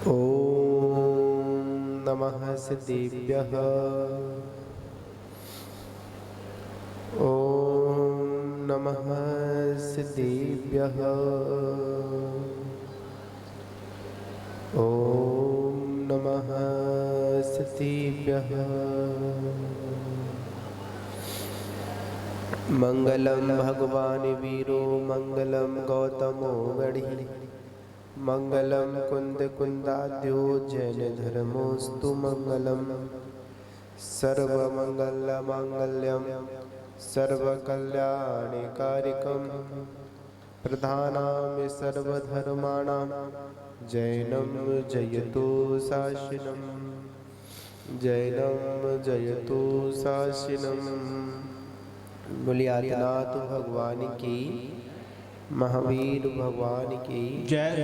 ॐ नमः सिद्धेभ्यः। ॐ नमः सिद्धेभ्यः। ॐ नमः सिद्धेभ्यः। मंगलम भगवान वीरो मंगलम गौतमो गढ़ी मंगलम कुंद कुंदाद्यो जैन धर्मोस्तु मंगलम सर्वमंगल मांगल्यम सर्वकल्याणिकारिकम प्रधानामि सर्वधर्माणां जैनम जयतु शासनम जैनम जयतु शासनम। बोलिए आदिनाथ भगवान की, महावीर भगवान की जय।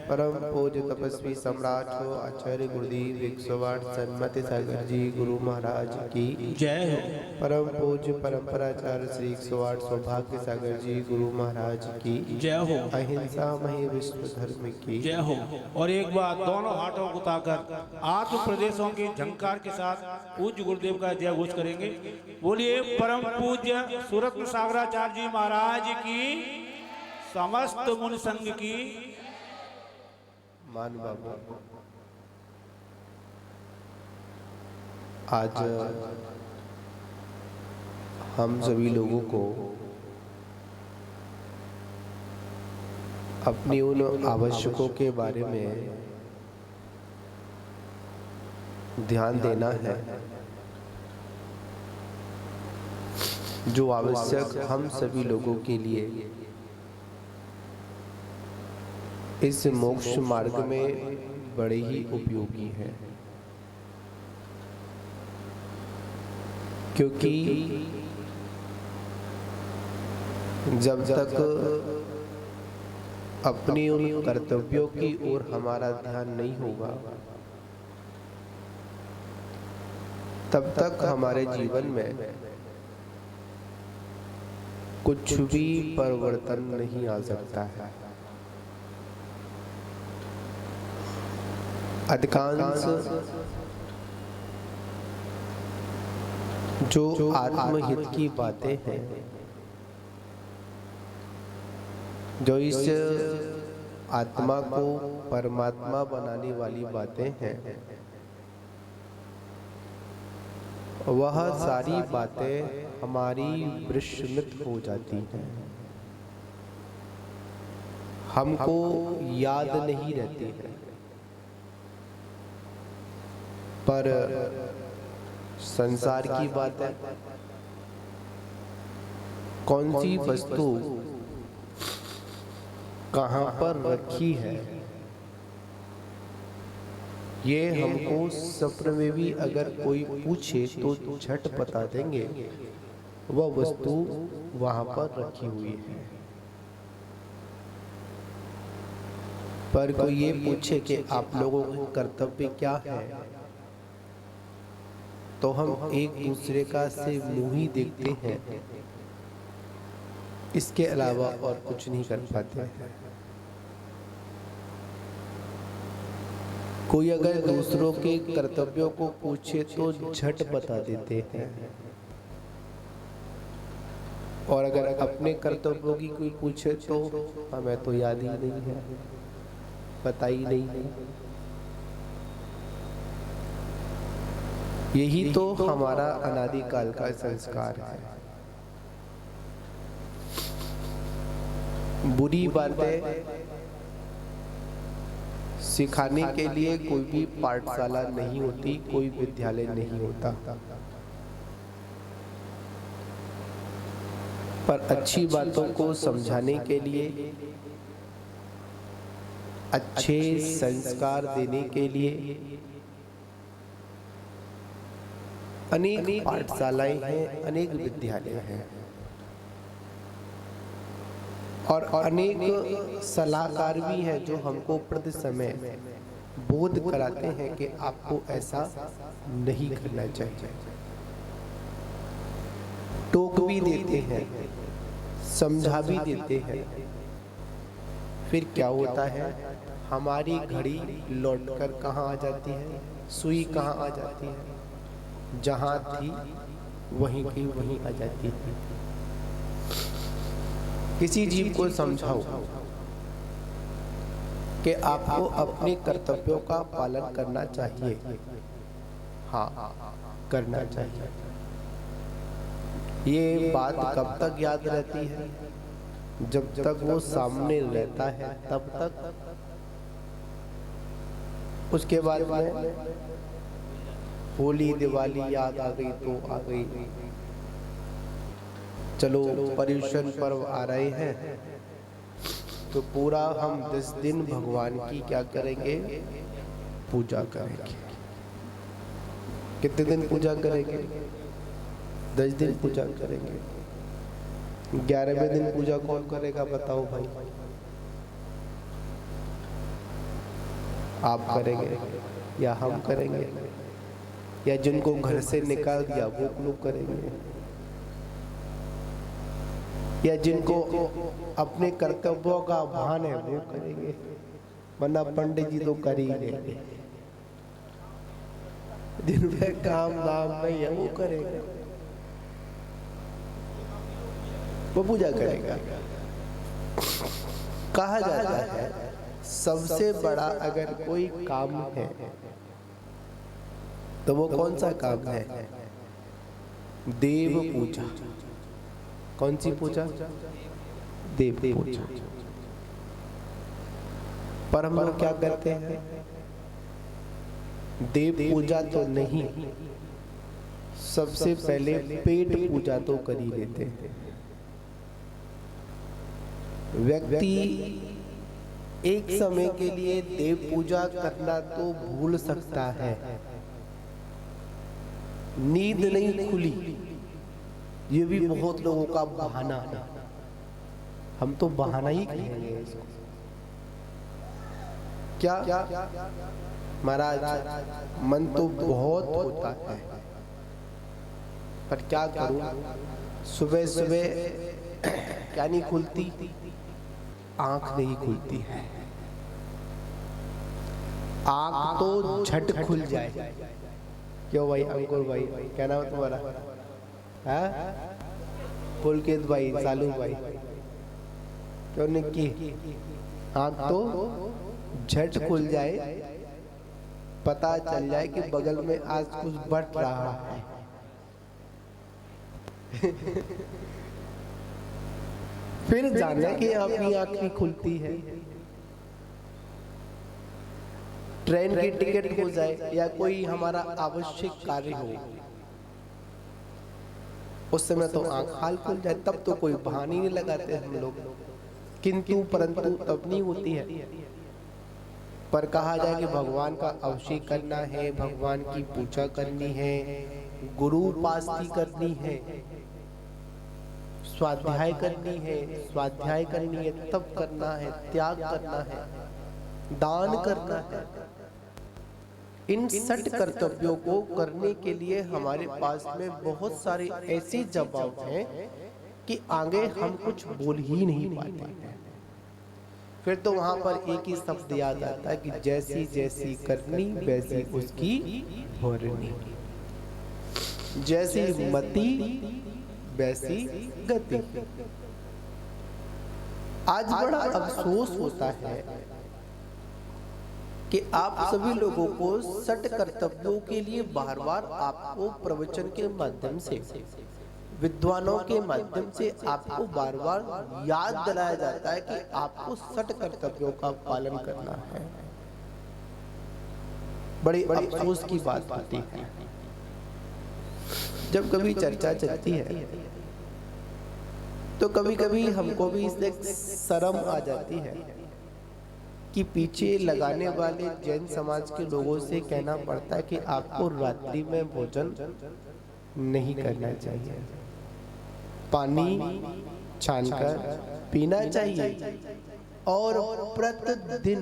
परम पूज्य तपस्वी सम्राट हो आचार्य गुरुदेव 108 सन्मति सागर जी गुरु महाराज की जय हो। परम पूज्य परंपराचार्य श्री 108 सौभाग्य सागर जी गुरु महाराज की जय हो। अहिंसा मही विश्व धर्म की जय हो। और एक बार दोनों हाथों को उठाकर आत्म प्रदेशों के झंकार के साथ पूज्य गुरुदेव का जय घोष करेंगे। बोलिए परम पूज्य सूरत सागराचार्य जी महाराज की, समस्त मुनि संघ की। मान बाबू, आज हम सभी लोगों को अपनी उन आवश्यकों के बारे में ध्यान देना है जो आवश्यक हम सभी लोगों के लिए इस मोक्ष मार्ग में बड़े ही उपयोगी है। क्योंकि जब तक अपनी उन कर्तव्यों की ओर हमारा ध्यान नहीं होगा तब तक हमारे जीवन में कुछ भी परिवर्तन नहीं आ सकता है। अधिकांश जो आत्महित की बातें हैं, जो इस आत्मा को परमात्मा बनाने वाली बातें हैं, वह सारी बातें हमारी विस्मृत हो जाती हैं, हमको याद नहीं रहती है। पर संसार की बात है, कौन सी वस्तु कहाँ पर रखी है, ये हमको सपने में भी अगर कोई पूछे तो झट बता देंगे वह वस्तु वहां पर रखी हुई है। पर कोई ये पूछे कि आप लोगों का कर्तव्य क्या है, तो हम एक दूसरे का से मुंह ही देखते हैं, इसके अलावा और कुछ नहीं कर पाते। कोई अगर दूसरों के कर्तव्यों को पूछे तो झट बता देते हैं, और अगर अपने कर्तव्यों की कोई पूछे तो हमें तो याद ही नहीं है, पता ही नहीं है। यही तो हमारा अनादिकाल का संस्कार है। बुरी बातें सिखाने के लिए कोई भी पाठशाला नहीं होती, कोई विद्यालय नहीं होता, पर अच्छी बातों को समझाने के लिए, अच्छे संस्कार देने के लिए अनेक पाठशालाएं हैं, अनेक विद्यालय हैं, और अनेक सलाहकार भी हैं जो हमको प्रति समय बोध कराते हैं कि आपको ऐसा नहीं करना चाहिए। टोक भी देते हैं, समझा भी देते हैं, फिर क्या होता है, हमारी घड़ी लौटकर कहाँ आ जाती है, सुई कहाँ आ जाती है, जहाँ थी वहीं की वहीं आ जाती थी। किसी जीव को समझाओ कि आपको अपने कर्तव्यों का पालन करना चाहिए, हाँ करना चाहिए। ये बात कब तक याद रहती है? जब तक वो सामने रहता है तब तक। उसके बाद में होली दिवाली याद आ गई तो आ गई। चलो पर्युषण पर्व आ रहे हैं तो पूरा हम 10 दिन भगवान की क्या करेंगे, पूजा करेंगे। कितने दिन पूजा करेंगे? 10 दिन पूजा करेंगे। 11वें दिन पूजा कौन करेगा बताओ भाई? आप करेंगे या हम करेंगे या जिनको घर से निकाल दिया वो लोग करेंगे या जिनको अपने कर्तव्यों का भान है वो करेंगे, वरना पंडित जी तो कर ही लेंगे। जिनपे काम दाम नहीं है वो करेगा, वो पूजा करेगा। कहा जाता है सबसे बड़ा अगर कोई काम है तो वो कौन सा काम है? देव पूजा। कौन सी पूजा? देव पूजा। पर हम लोग क्या करते हैं? देव पूजा तो नहीं, सबसे पहले पेट पूजा तो कर ही लेते हैं। व्यक्ति एक समय के लिए देव पूजा करना तो भूल सकता है। नींद नहीं खुली, ये भी बहुत लोगों का बहाना है। हम तो बहाना ही कहेंगे इसको। क्या महाराज, मन तो बहुत होता है पर क्या करूं, सुबह सुबह क्या नहीं खुलती, आंख नहीं खुलती है। आंख तो झट खुल जाए। क्यों भाई? अंकुर भाई क्या नाम है तुम्हारा? पुलकित भाई, सालू भाई, क्यों निक्की? आंख तो झट खुल जाए, पता चल जाए कि बगल में आज कुछ बट रहा है। फिर जाने कि अपनी आंख नहीं खुलती है। ट्रेन की टिकट हो जाए या कोई हमारा आवश्यक कार्य हो, उस समय तो आंख हाल खुल जाए, तब तो कोई बहाने नहीं लगाते हम लोग। किंतु परंतु तब नहीं होती है। पर कहा जाए कि भगवान का अभिषेक करना है, भगवान की पूजा करनी है, गुरु उपासना करनी है, स्वाध्याय करनी है, स्वाध्याय करनी है, तप करना है, त्याग करना है, दान करना है। इन 60 कर्तव्यों को करने के लिए हमारे पास में बहुत सारे ऐसे जवाब हैं कि आगे हम कुछ बोल ही नहीं पाते हैं। फिर तो वहां पर एक ही शब्द याद आता है कि जैसी जैसी करनी वैसी उसकी भरनी, जैसी मति वैसी गति। आज बड़ा अफसोस होता है कि आप सभी लोगों को 60 कर्तव्यों के लिए बार बार आपको प्रवचन के माध्यम से, विद्वानों के माध्यम से आपको बार बार याद दिलाया जाता है कि आपको 60 कर्तव्यों का पालन करना है। बड़ी अफसोस की बात होती है जब कभी चर्चा चलती है तो कभी कभी हमको भी इससे शर्म आ जाती है कि पीछे लगाने वाले जैन समाज के लोगों से कहना पड़ता है कि आपको रात्रि में भोजन नहीं करना चाहिए, पानी छानकर पीना चाहिए और प्रतिदिन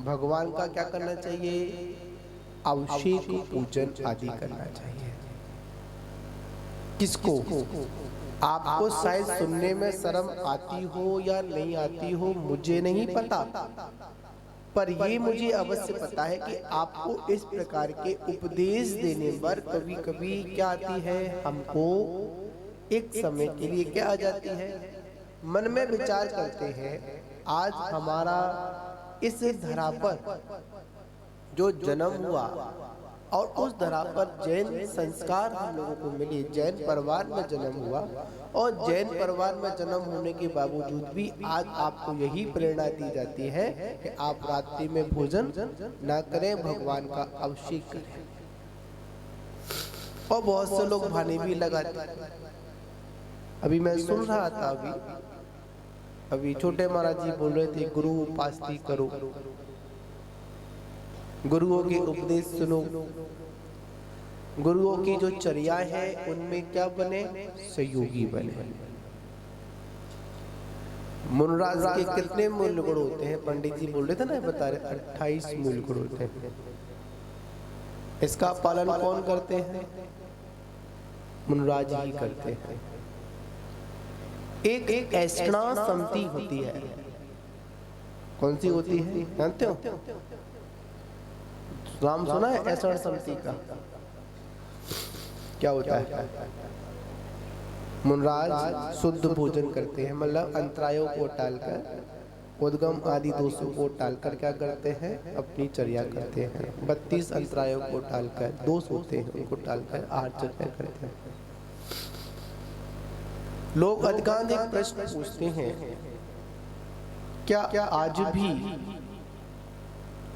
भगवान का क्या करना चाहिए, अभिषेक पूजन आदि करना चाहिए। किसको? आपको शायद सुनने में शर्म आती हो या नहीं आती हो, मुझे नहीं पता, पर ये मुझे अवश्य पता है कि आपको इस प्रकार के उपदेश देने पर कभी कभी क्या आती है, हमको एक समय के लिए क्या आ जाती है, मन में विचार करते हैं आज हमारा इस धरा पर जो जन्म हुआ और उस धरा पर जैन संस्कार हम लोगों को मिले, जैन परिवार में जन्म हुआ और जैन परिवार में जन्म होने के बावजूद भी आज आपको यही प्रेरणा दी जाती है कि आप रात्रि में भोजन ना करें, भगवान का अभिषेक करें। और बहुत से लोग भाने भी लगाते हैं। अभी मैं सुन रहा था, अभी छोटे महाराज जी बोल रहे थे गुरु उपासना करो, गुरुओं के उपदेश सुनो, गुरुओं की जो चर्या है उनमें क्या बने, सहयोगी बने। मुनराज के कितने मूल गुण होते हैं, पंडित जी बोल रहे थे ना, बता रहे 28 मूल गुण होते हैं। इसका पालन कौन करते हैं, मुनराज ही करते हैं। एक ऐसा समिति होती है, कौन सी होती है जानते हो, नाम सुना है ऐसा समिति का, क्या होता है, मुनराज शुद्ध भोजन करते हैं, मतलब अंतरायों को टालकर, उद्गम आदि दोषों को टालकर क्या करते हैं, अपनी चर्या करते हैं। 32 अंतरायों को टालकर, दोष होते हैं उनको टालकर आहार चर्या करते हैं। लोग अधिकांश एक प्रश्न पूछते हैं, क्या आज भी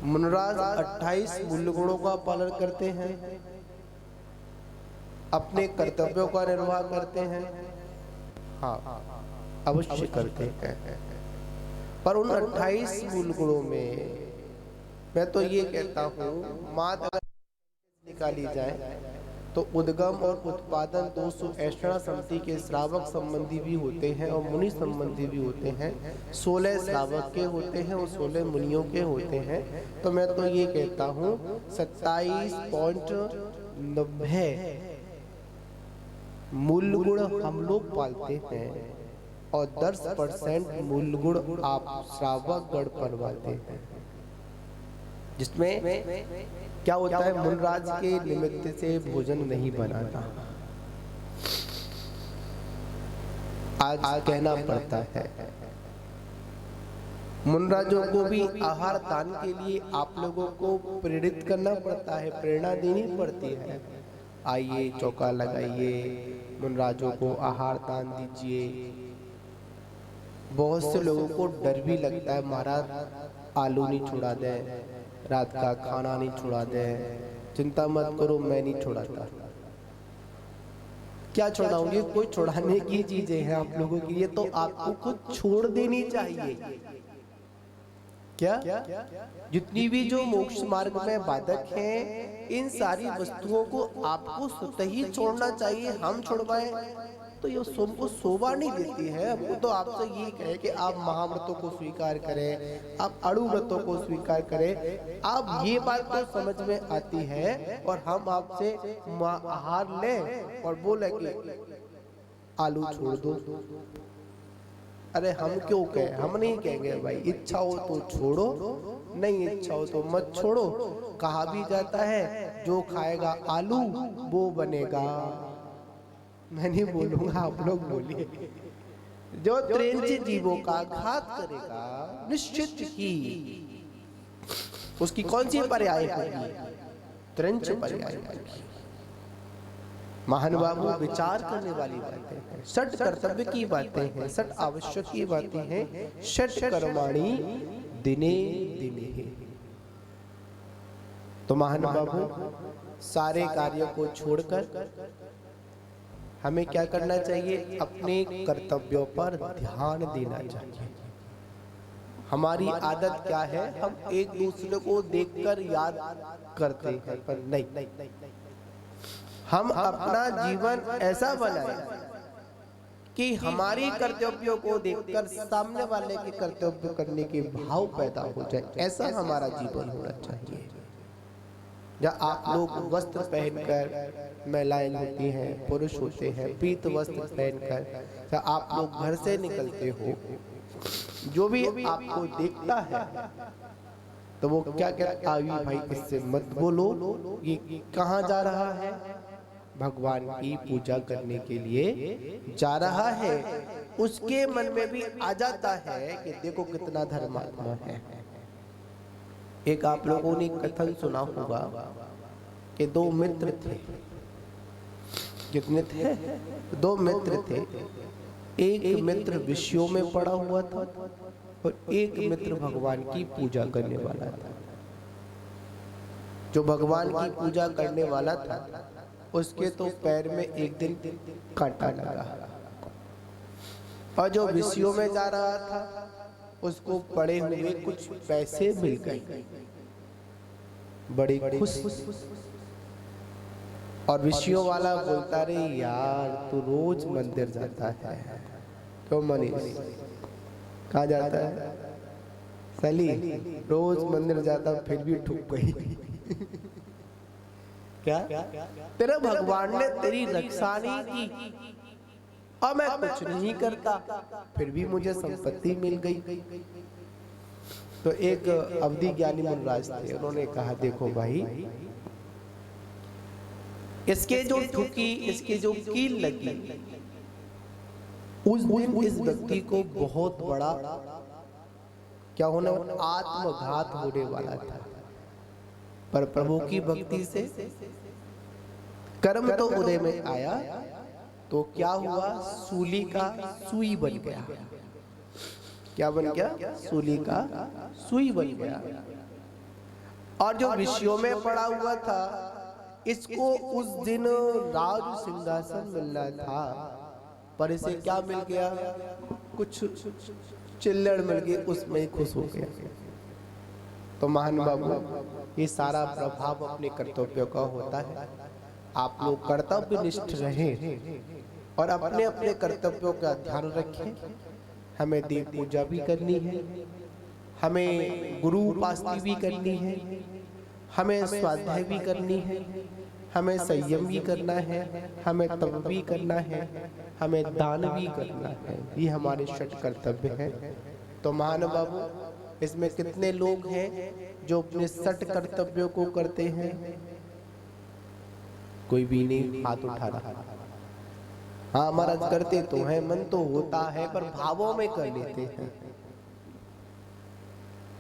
मुनराज 28 मूल गुणों का पालन करते हैं, अपने कर्तव्यों का निर्वाह करते हैं? हाँ, अवश्य करते हैं। पर उन 28 मूल गुणों में मैं तो ये कहता हूँ, मात अगर निकाली जाए तो उद्गम और उत्पादन 200 ऐसा समिति के श्रावक संबंधी भी होते हैं और मुनि संबंधी भी होते हैं। 16 श्रावक के होते हैं और 16 मुनियों के होते हैं। तो मैं तो ये कहता हूँ 27.90 मूल गुण हम लोग पालते हैं और 10% मूल गुण आप श्रावक गण पलवाते हैं, जिसमें क्या होता है, मुनराज के निमित्त से भोजन नहीं बनाना आज कहना पड़ता है। मुनराजों को भी आहार दान के लिए आप लोगों को प्रेरित करना पड़ता है, प्रेरणा देनी पड़ती है। आइए चौका लगाइए, मुनराजों को आहार दान दीजिए। बहुत से लोगों को डर भी लगता है, महाराज आलू नहीं छुड़ा दे, रात का खाना नहीं छुड़ा दे। चिंता मत करो, मैं नहीं छुड़ाता। क्या छुड़ाऊंगी, कोई छुड़ाने की चीजें हैं आप लोगों की, ये तो आपको खुद छोड़ देनी चाहिए। क्या जितनी भी जो मोक्ष मार्ग में बाधक हैं, इन सारी वस्तुओं को आपको स्वतः ही छोड़ना चाहिए। हम छुड़वाएं तो ये हमको शोभा नहीं देती है। हमको तो आपसे ये कहे कि आप महाव्रतों को स्वीकार करें, आप अणु व्रतों को स्वीकार करें। आप ये बात तो समझ में आती है और हम आपसे आहार लें और बोले कि आलू छोड़ दो। अरे हम क्यों कहें, हम नहीं कहेंगे भाई, इच्छा हो तो छोड़ो, नहीं इच्छा हो तो मत छोड़ो। कहा भी जाता है जो खाएगा आलू वो बनेगा। मैं नहीं बोलूंगा, आप लोग बोलिए। जो त्रेंच जीवों का घात करेगा निश्चित ही उसकी कौन सी पर्याय होगी, त्रेंच पर्याय होगी। महान बाबू विचार करने वाली बातें हैं, षट कर्तव्य की बातें हैं, षट आवश्यक की बातें हैं। षट कर्माणि दिने दिने। तो महान बाबू सारे कार्यों को छोड़कर हमें क्या करना चाहिए, अपने कर्तव्यों पर ध्यान देना चाहिए। हमारी आदत क्या है, हम एक दूसरे को देखकर याद करते हैं, पर नहीं, हम अपना जीवन ऐसा बनाएं कि हमारी कर्तव्यों को देखकर सामने वाले के कर्तव्य करने के भाव पैदा हो जाए। ऐसा हमारा जीवन होना चाहिए। या आप लोग वस्त्र पहनकर, महिलाएं होती हैं, पुरुष होते हैं, पीत वस्त्र पहनकर, या आप लोग घर से निकलते हो, जो भी आपको देखता है तो वो क्या कहता, आवी भाई इससे मत बोलो, ये कहाँ जा रहा है? भगवान की पूजा करने के लिए जा रहा है। उसके मन में भी आ जाता है कि देखो कितना धर्मात्मा है। एक आप लोगों ने कथन सुना होगा कि दो मित्र थे। कितने थे? दो मित्र थे। एक मित्र विषयों में पड़ा हुआ था और एक मित्र भगवान की पूजा करने वाला था। जो भगवान की पूजा करने वाला था उसके तो पैर में एक दिन कांटा लगा, और जो विषयों में जा रहा था उसको पड़े हुए कुछ पैसे मिल गए, बड़ी खुश। और विषयों वाला बोलता, रे यार तू रोज मंदिर जाता है, क्यों मनीष? कहाँ जाता है? सली रोज मंदिर जाता फिर भी ठुक गई। क्या तेरा भगवान ने तेरी रक्षा नहीं की और मैं कुछ नहीं करता, फिर भी मुझे संपत्ति मिल गई। तो एक अवधि ज्ञानी मुनिराज थे, उन्होंने कहा देखो भाई, इसके जो ठुकी, इसकी जो कील लगी, उस दिन इस व्यक्ति को बहुत बड़ा क्या होने, आत्मघात होने वाला था। पर प्रभु की भक्ति से कर्म तो उदय में आया, तो क्या हुआ, सूली का सुई बन गया। क्या बन गया? सूली का सुई बन गया। और जो विषयों में पड़ा हुआ था, इसको उस दिन राज सिंहासन मिलना था, पर इसे क्या मिल गया? कुछ चिल्लड़ मिल गई, उसमें ही खुश हो गया। तो महान बाबू, ये सारा प्रभाव अपने कर्तव्यों का होता है। आप लोग कर्तव्य निष्ठ रहें और अपने अपने कर्तव्यों का ध्यान रखें। हमें देव पूजा भी करनी है, हमें गुरु उपासना भी करनी है, हमें स्वाध्याय भी करनी है, हमें संयम भी करना है, हमें तप भी करना है, हमें दान भी करना है। ये हमारे षट कर्तव्य हैं। तो महान बाबू, इसमें कितने लोग हैं जो अपने षट कर्तव्यों को करते हैं? कोई भी नहीं हाथ उठा रहा। हाँ महाराज, करते तो हैं, मन तो होता है, पर भावों में कर लेते हैं।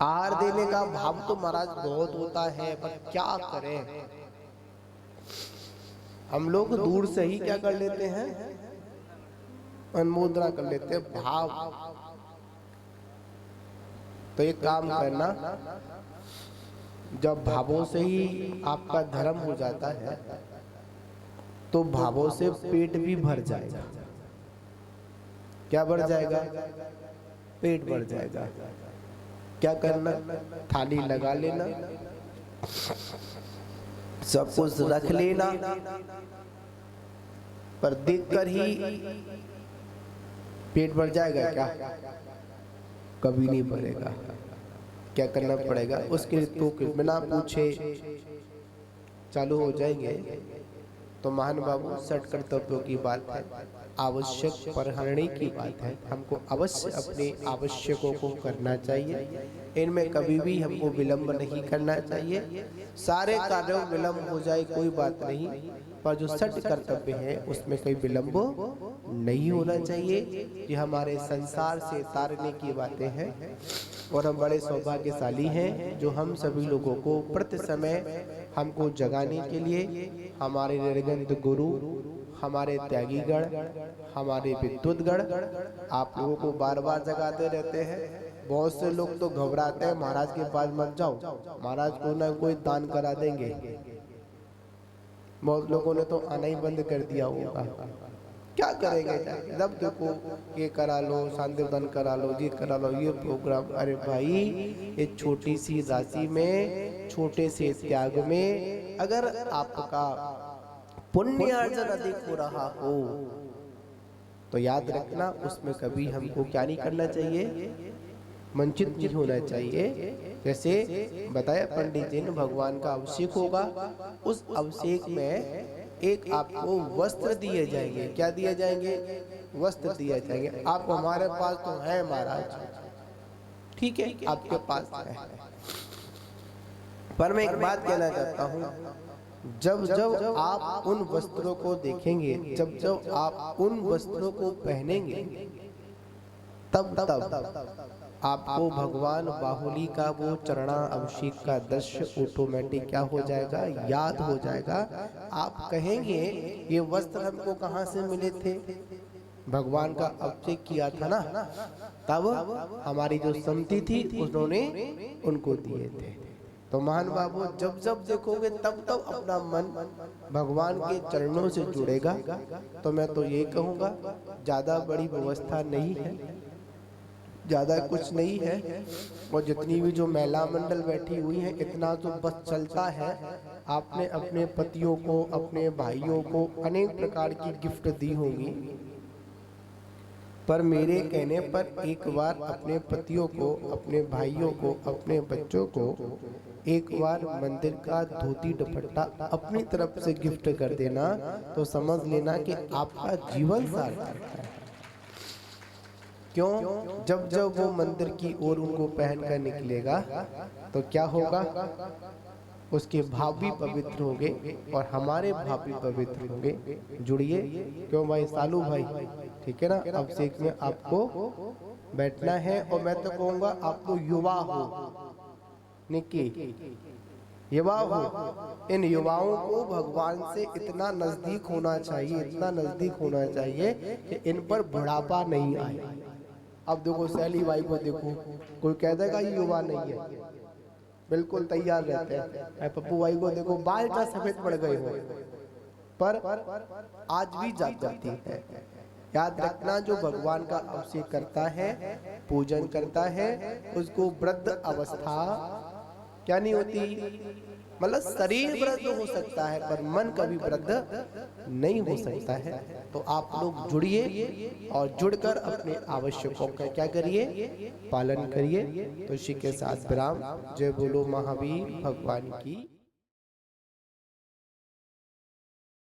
आहार देने का भाव तो महाराज बहुत होता है, पर क्या करें, हम लोग दूर से ही क्या कर लेते हैं, अनुमोदना कर लेते हैं, भाव। तो एक काम करना, जब भावों से ही आपका धर्म हो जाता है तो भावों से पेट भी भर जाएगा। क्या बढ़ जाएगा? पेट बढ़ जाएगा। क्या करना? थाली लगा लेना, सब कुछ रख लेना, पर देखकर ही पेट भर जाएगा क्या? कभी नहीं भरेगा। क्या करना पड़ेगा? उसके लिए तो बिना पूछे चालू हो जाएंगे। तो महान बाबू, षट कर्तव्यों की बात है, आवश्यक परहरणी की बात है। हमको अवश्य अपने आवश्यकों को करना चाहिए, इनमें कभी भी हमको विलंब नहीं करना चाहिए। सारे कार्यों में विलंब हो जाए कोई बात नहीं, पर जो षट कर्तव्य है उसमें कोई विलंब नहीं होना चाहिए। ये हमारे संसार से तारने की बातें हैं, और हम बड़े सौभाग्यशाली हैं जो हम सभी लोगों को प्रति समय हमको जगाने के लिए हमारे निर्गंध गुरु, हमारे त्यागीगण, हमारे विद्युतगण आप लोगों को बार बार जगाते रहते हैं। बहुत से लोग तो घबराते हैं, महाराज के पास मत जाओ, महाराज को ना कोई दान करा देंगे। बहुत लोगों ने तो आना ही बंद कर दिया होगा। क्या करेंगे? जब देखो ये करा लो, शांतिदान करा लो, ये करा लो, ये प्रोग्राम। अरे भाई, एक छोटी सी राशि में, छोटे से त्याग में अगर आपका पुण्य अर्जन अधिक हो रहा हो तो याद रखना, उसमें कभी हमको क्या नहीं करना चाहिए? वंचित नहीं होना चाहिए। जैसे बताया पंडित जी ने, भगवान का अभिषेक होगा, उस अभिषेक में एक आपको वस्त्र दिए जाएंगे। क्या दिए जाएंगे? वस्त्र दिए जाएंगे। आप हमारे पास तो है महाराज, ठीक है आपके पास है, पर मैं एक बात कहना चाहता हूँ, जब जब आप उन वस्त्रों को देखेंगे, जब जब आप उन वस्त्रों को पहनेंगे, तब तब आपको भगवान बाहुली का वो चरणा अभिषेक का दृश्य ऑटोमेटिक क्या हो जाएगा? याद हो जाएगा। आप कहेंगे ये वस्त्र हमको कहाँ से मिले थे? भगवान का अभिषेक किया था ना, तब हमारी जो समिति थी उन्होंने उनको दिए थे। तो महान बाबू जब जब देखोगे तब तब अपना मन भगवान के चरणों से जुड़ेगा। तो मैं तो ये कहूँगा, ज़्यादा बड़ी व्यवस्था नहीं है, ज़्यादा कुछ नहीं है, और जितनी भी जो महिला मंडल बैठी हुई है, इतना तो बस चलता है। आपने अपने पतियों को, अपने भाइयों को अनेक प्रकार की गिफ्ट दी होंगी, पर मेरे कहने पर एक बार अपने पतियों को, अपने भाइयों को, अपने बच्चों को एक बार मंदिर का धोती दुपट्टा अपनी तरफ से गिफ्ट कर देना, तो समझ लेना कि आपका जीवन सार्थक है। क्यों? जब जब वो मंदिर की ओर उनको पहनकर निकलेगा तो क्या होगा? उसके भाव भी पवित्र होंगे और हमारे भाव भी पवित्र होंगे। जुड़िए। क्यों भाई सालू भाई, ठीक है ना? अभिषेक में आपको बैठना है, और मैं तो कहूँगा आपको युवा हो, निकी युवा हो, इन युवाओं को भगवान से इतना नजदीक होना चाहिए, इतना नजदीक होना चाहिए कि इन पर बुढ़ापा नहीं आए। अब देखो सैली भाई को देखो, कोई कह देगा ये युवा नहीं है, बिल्कुल तैयार रहते हैं। पप्पू भाई को देखो, बाल का सफेद पड़ गए हो, पर आज भी जागृति है। याद रखना, जो भगवान का अभिषेक करता है, पूजन करता है, उसको वृद्ध अवस्था क्या नहीं होती, मतलब शरीर वृद्ध हो सकता है पर मन कभी वृद्ध नहीं हो सकता है। तो आप लोग जुड़िए और जुड़कर अपने आवश्यकों का क्या करिए? पालन करिए। तो इसी के साथ विराम। जय बोलो महावीर भगवान की।